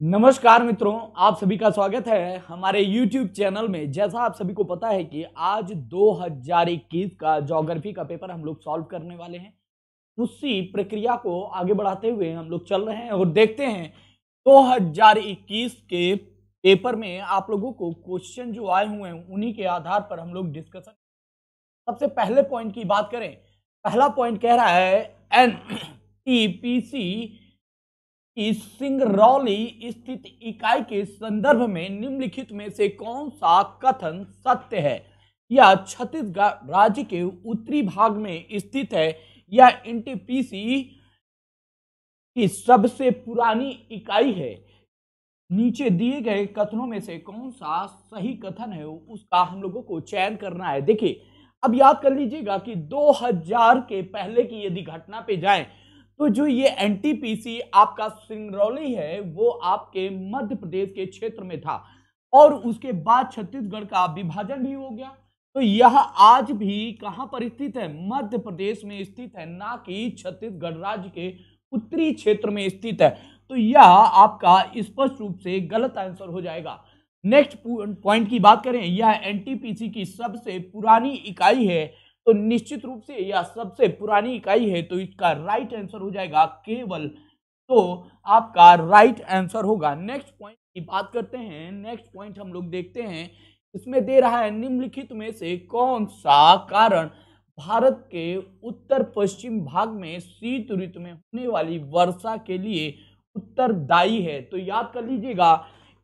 नमस्कार मित्रों, आप सभी का स्वागत है हमारे YouTube चैनल में। जैसा आप सभी को पता है कि आज 2021 का ज्योग्राफी का पेपर हम लोग सॉल्व करने वाले हैं। उसी प्रक्रिया को आगे बढ़ाते हुए हम लोग चल रहे हैं और देखते हैं 2021 के पेपर में आप लोगों को क्वेश्चन जो आए हुए हैं उन्हीं के आधार पर हम लोग डिस्कशन। सबसे पहले पॉइंट की बात करें, पहला पॉइंट कह रहा है एनटीपीसी कि सिंगरौली स्थित इकाई के संदर्भ में निम्नलिखित में से कौन सा कथन सत्य है? यह छत्तीसगढ़ राज्य के उत्तरी भाग में स्थित है। यह एनटीपीसी की सबसे पुरानी इकाई है। नीचे दिए गए कथनों में से कौन सा सही कथन है उसका हम लोगों को चयन करना है। देखिए, अब याद कर लीजिएगा कि 2000 के पहले की यदि घटना पे जाएं तो जो ये एनटीपीसी आपका सिंगरौली है वो आपके मध्य प्रदेश के क्षेत्र में था और उसके बाद छत्तीसगढ़ का विभाजन भी हो गया। तो यह आज भी कहां पर स्थित है? मध्य प्रदेश में स्थित है, ना कि छत्तीसगढ़ राज्य के उत्तरी क्षेत्र में स्थित है। तो यह आपका स्पष्ट रूप से गलत आंसर हो जाएगा। नेक्स्ट पॉइंट की बात करें, यह एनटीपीसी की सबसे पुरानी इकाई है। तो निश्चित रूप से यह सबसे पुरानी इकाई है, तो इसका राइट आंसर हो जाएगा केवल। तो आपका राइट आंसर होगा। नेक्स्ट पॉइंट की बात करते हैं। नेक्स्ट पॉइंट हम लोग देखते हैं, इसमें दे रहा है निम्नलिखित में से कौन सा कारण भारत के उत्तर पश्चिम भाग में शीत ऋतु में होने वाली वर्षा के लिए उत्तरदायी है। तो याद कर लीजिएगा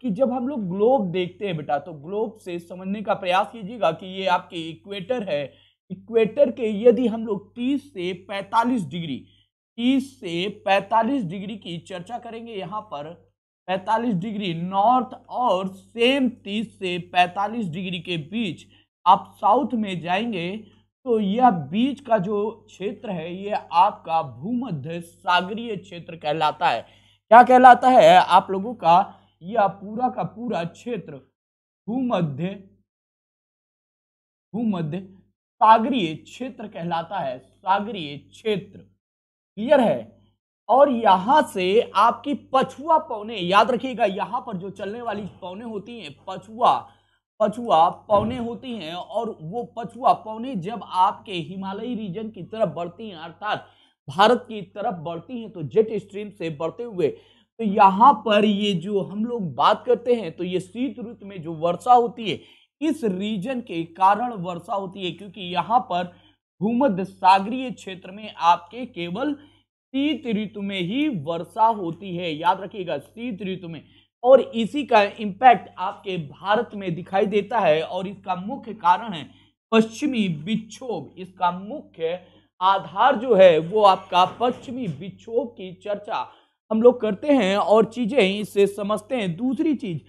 कि जब हम लोग ग्लोब देखते हैं बेटा, तो ग्लोब से समझने का प्रयास कीजिएगा कि ये आपके इक्वेटर है। इक्वेटर के यदि हम लोग 30 से 45 डिग्री 30 से 45 डिग्री की चर्चा करेंगे, यहाँ पर 45 डिग्री नॉर्थ और सेम 30 से 45 डिग्री के बीच आप साउथ में जाएंगे तो यह बीच का जो क्षेत्र है ये आपका भूमध्य सागरीय क्षेत्र कहलाता है। क्या कहलाता है आप लोगों का? यह पूरा का पूरा क्षेत्र भूमध्य भूमध्य सागरीय क्षेत्र कहलाता है। सागरीय क्षेत्र क्लियर है। और यहां से आपकी पछुआ पौने, याद रखिएगा यहां पर जो चलने वाली पौने होती हैं पछुआ पछुआ पौने होती हैं, और वो पछुआ पौने जब आपके हिमालयी रीजन की तरफ बढ़ती हैं अर्थात भारत की तरफ बढ़ती हैं तो जेट स्ट्रीम से बढ़ते हुए, तो यहाँ पर ये जो हम लोग बात करते हैं तो ये शीत ऋतु में जो वर्षा होती है इस रीजन के कारण वर्षा होती है, क्योंकि यहाँ पर भूमध्य सागरीय क्षेत्र में आपके केवल शीत ऋतु में ही वर्षा होती है। याद रखिएगा शीत ऋतु में। और इसी का इम्पैक्ट आपके भारत में दिखाई देता है और इसका मुख्य कारण है पश्चिमी विक्षोभ। इसका मुख्य आधार जो है वो आपका पश्चिमी विक्षोभ की चर्चा हम लोग करते हैं और चीजें इससे समझते हैं। दूसरी चीज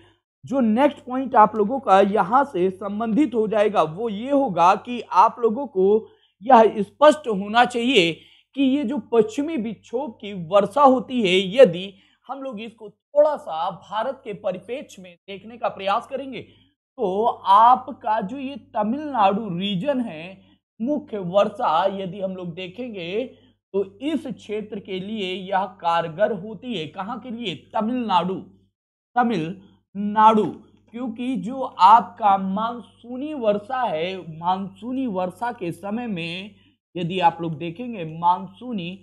जो नेक्स्ट पॉइंट आप लोगों का यहां से संबंधित हो जाएगा वो ये होगा कि आप लोगों को यह स्पष्ट होना चाहिए कि ये जो पश्चिमी विक्षोभ की वर्षा होती है, यदि हम लोग इसको थोड़ा सा भारत के परिप्रेक्ष्य में देखने का प्रयास करेंगे तो आपका जो ये तमिलनाडु रीजन है, मुख्य वर्षा यदि हम लोग देखेंगे तो इस क्षेत्र के लिए यह कारगर होती है। कहां के लिए? तमिलनाडु। तमिलनाडु, क्योंकि जो आपका मानसूनी वर्षा है, मानसूनी वर्षा के समय में यदि आप लोग देखेंगे मानसूनी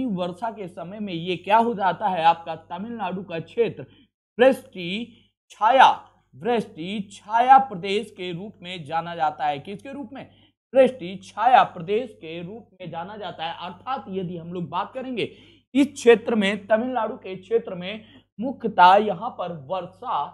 वर्षा के समय में ये क्या हो जाता है, आपका तमिलनाडु का क्षेत्र वृष्टि छाया प्रदेश के रूप में जाना जाता है। किसके रूप में? वृष्टि छाया प्रदेश के रूप में जाना जाता है। अर्थात यदि हम लोग बात करेंगे इस क्षेत्र में, तमिलनाडु के क्षेत्र में मुख्यतः यहाँ पर वर्षा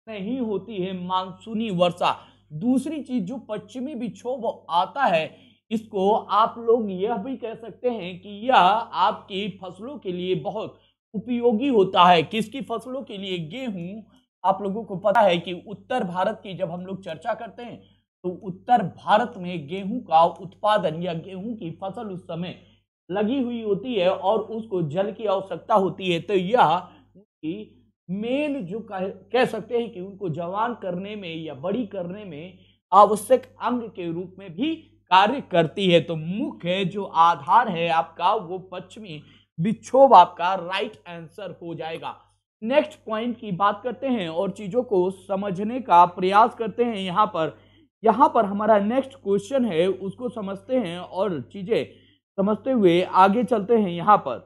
नहीं होती है, मानसूनी वर्षा। दूसरी चीज जो पश्चिमी विक्षोभ आता है, इसको आप लोग यह भी कह सकते हैं कि यह आपकी फसलों के लिए बहुत उपयोगी होता है। किसकी फसलों के लिए? गेहूं। आप लोगों को पता है कि उत्तर भारत की जब हम लोग चर्चा करते हैं तो उत्तर भारत में गेहूं का उत्पादन या गेहूं की फसल उस समय लगी हुई होती है और उसको जल की आवश्यकता होती है। तो यह उनकी मेन जो कह सकते हैं कि उनको जवान करने में या बड़ी करने में आवश्यक अंग के रूप में भी कार्य करती है। तो मुख्य जो आधार है आपका वो पश्चिमी विक्षोभ आपका राइट आंसर हो जाएगा। नेक्स्ट पॉइंट की बात करते हैं और चीजों को समझने का प्रयास करते हैं। यहाँ पर हमारा नेक्स्ट क्वेश्चन है, उसको समझते हैं और चीजें समझते हुए आगे चलते हैं। यहाँ पर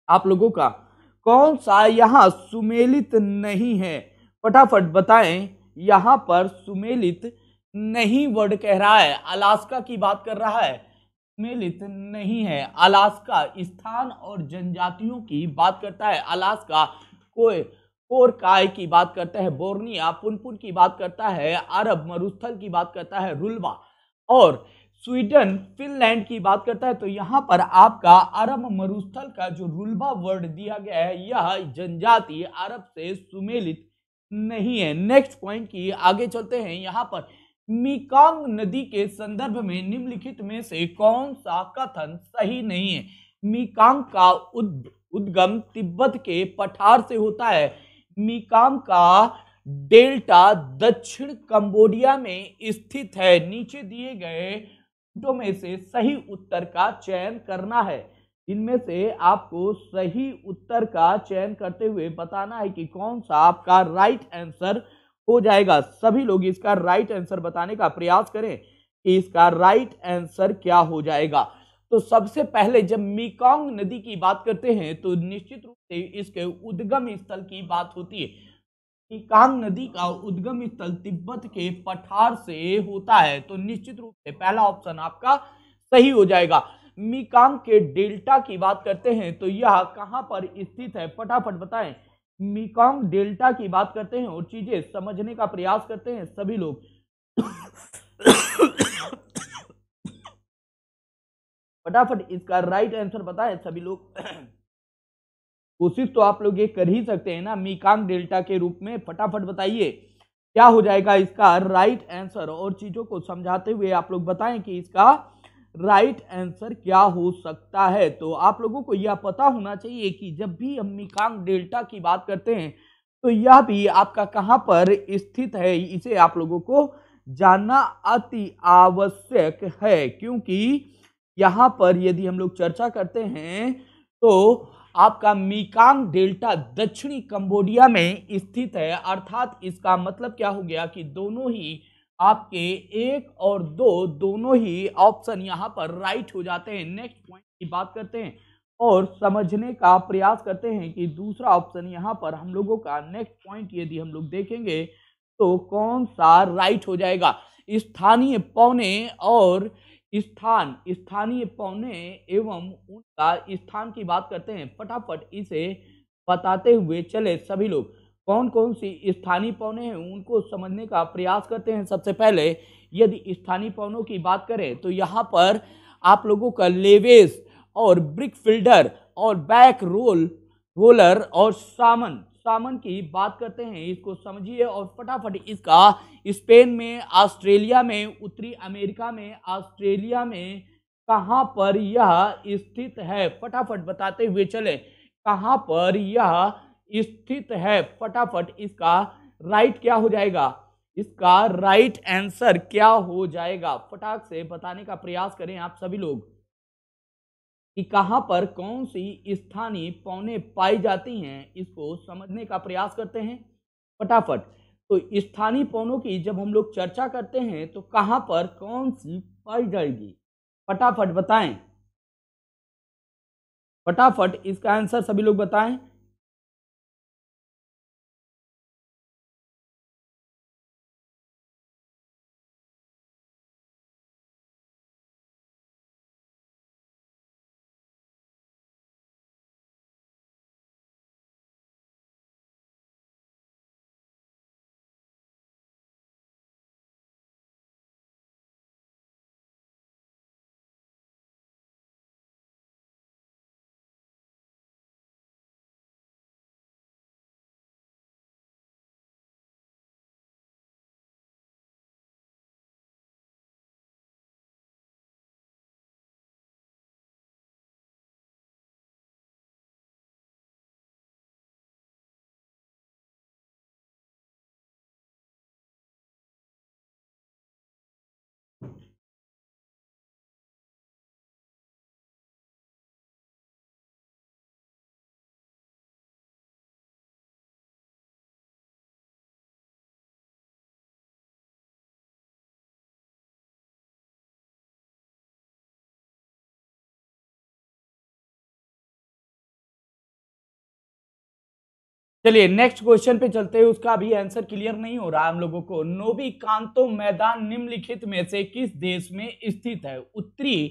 आप लोगों का कौन सा यहाँ सुमेलित नहीं है, फटाफट बताएं। यहाँ पर सुमेलित नहीं वर्ड कह रहा है, अलास्का की बात कर रहा है। सुमेलित नहीं है, अलास्का स्थान और जनजातियों की बात करता है। अलास्का कोई कोरकाय की बात करता है, बोर्निया पुनपुन की बात करता है, अरब मरुस्थल की बात करता है, रुल्वा, और स्वीडन फिनलैंड की बात करता है। तो यहाँ पर आपका अरब मरुस्थल का जो रुल्बा वर्ड दिया गया है, यह जनजाति अरब से सुमेलित नहीं है। नेक्स्ट पॉइंट की आगे चलते हैं। यहाँ पर मेकंग नदी के संदर्भ में निम्नलिखित में से कौन सा कथन सही नहीं है। मेकंग का उद्गम तिब्बत के पठार से होता है। मेकंग का डेल्टा दक्षिण कंबोडिया में स्थित है। नीचे दिए गए में से सही उत्तर का चयन करना है। इनमें से आपको सही उत्तर का चयन करते हुए बताना है कि कौन सा आपका राइट आंसर हो जाएगा। सभी लोग इसका राइट आंसर बताने का प्रयास करें कि इसका राइट आंसर क्या हो जाएगा। तो सबसे पहले जब मेकंग नदी की बात करते हैं तो निश्चित रूप से इसके उद्गम स्थल की बात होती है। मेकंग नदी का उद्गम स्थल तिब्बत के पठार से होता है। तो निश्चित रूप से पहला ऑप्शन आपका सही हो जाएगा। मेकंग के डेल्टा की बात करते हैं तो यह कहां पर स्थित है, फटाफट बताएं। मेकंग डेल्टा की बात करते हैं और चीजें समझने का प्रयास करते हैं सभी लोग। फटाफट इसका राइट आंसर बताएं सभी लोग। कोशिश तो आप लोग ये कर ही सकते हैं ना, मेकंग डेल्टा के रूप में। फटाफट बताइए क्या हो जाएगा इसका राइट आंसर, और चीजों को समझाते हुए आप लोग बताएं कि इसका राइट आंसर क्या हो सकता है। तो आप लोगों को यह पता होना चाहिए कि जब भी हम मेकंग डेल्टा की बात करते हैं तो यह भी आपका कहां पर स्थित है, इसे आप लोगों को जानना अति आवश्यक है। क्योंकि यहां पर यदि हम लोग चर्चा करते हैं तो आपका मेकंग डेल्टा दक्षिणी कंबोडिया में स्थित है। अर्थात इसका मतलब क्या हो गया कि दोनों ही आपके एक और दो दोनों ही ऑप्शन यहां पर राइट हो जाते हैं। नेक्स्ट पॉइंट की बात करते हैं और समझने का प्रयास करते हैं कि दूसरा ऑप्शन यहां पर हम लोगों का नेक्स्ट पॉइंट यदि हम लोग देखेंगे तो कौन सा राइट हो जाएगा। स्थानीय पौने और स्थानीय पौने एवं उनका स्थान की बात करते हैं। फटाफट इसे बताते हुए चले सभी लोग। कौन कौन सी स्थानीय पौने हैं उनको समझने का प्रयास करते हैं। सबसे पहले यदि स्थानीय पौनों की बात करें तो यहाँ पर आप लोगों का लेवेस और ब्रिक फिल्डर और बैक रोलर और सामन सामन की बात करते हैं। इसको समझिए और फटाफट इसका स्पेन में, ऑस्ट्रेलिया में, उत्तरी अमेरिका में, ऑस्ट्रेलिया में कहां पर यह स्थित है, फटाफट बताते हुए चले कहां पर यह स्थित है। फटाफट इसका राइट क्या हो जाएगा, इसका राइट आंसर क्या हो जाएगा, फटाक से बताने का प्रयास करें आप सभी लोग कि कहां पर कौन सी स्थानीय पौने पाई जाती हैं। इसको समझने का प्रयास करते हैं फटाफट। तो स्थानीय पौनों की जब हम लोग चर्चा करते हैं तो कहां पर कौन सी पाई जाएगी, फटाफट बताएं। फटाफट इसका आंसर सभी लोग बताएं। चलिए नेक्स्ट क्वेश्चन पे चलते हैं। उसका भी आंसर क्लियर नहीं हो रहा हम लोगों को। नोबी कांतो मैदान निम्नलिखित में से किस देश में स्थित है? उत्तरी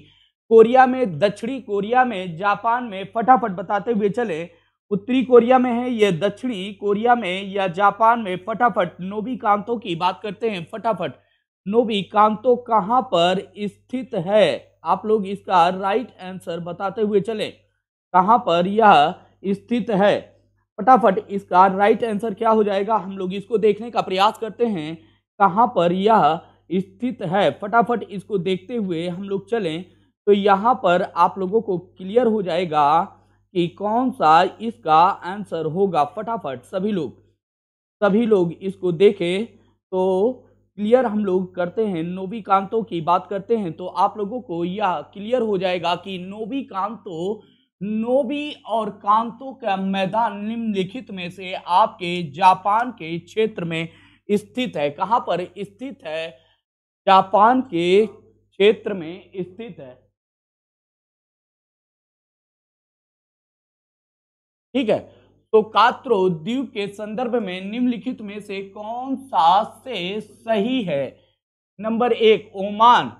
कोरिया में, दक्षिणी कोरिया में, जापान में? फटाफट बताते हुए चले। उत्तरी कोरिया में है, ये दक्षिणी कोरिया में या जापान में? फटाफट नोबी कांतो की बात करते हैं। फटाफट नोबी कांतो कहां पर स्थित है? आप लोग इसका राइट आंसर बताते हुए चले। कहां पर यह स्थित है? फटाफट इसका राइट आंसर क्या हो जाएगा, हम लोग इसको देखने का प्रयास करते हैं। कहां पर यह स्थित है? फटाफट इसको देखते हुए हम लोग चलें तो यहां पर आप लोगों को क्लियर हो जाएगा कि कौन सा इसका आंसर होगा। फटाफट सभी लोग इसको देखें तो क्लियर हम लोग करते हैं। नोबी कांतो की बात करते हैं तो आप लोगों को यह क्लियर हो जाएगा कि नोबी कांतो, नोबी और कांतो का मैदान निम्नलिखित में से आपके जापान के क्षेत्र में स्थित है। कहां पर स्थित है? जापान के क्षेत्र में स्थित है। ठीक है, तो कात्रो द्वीप के संदर्भ में निम्नलिखित में से कौन सा से सही है? Number 1 Oman,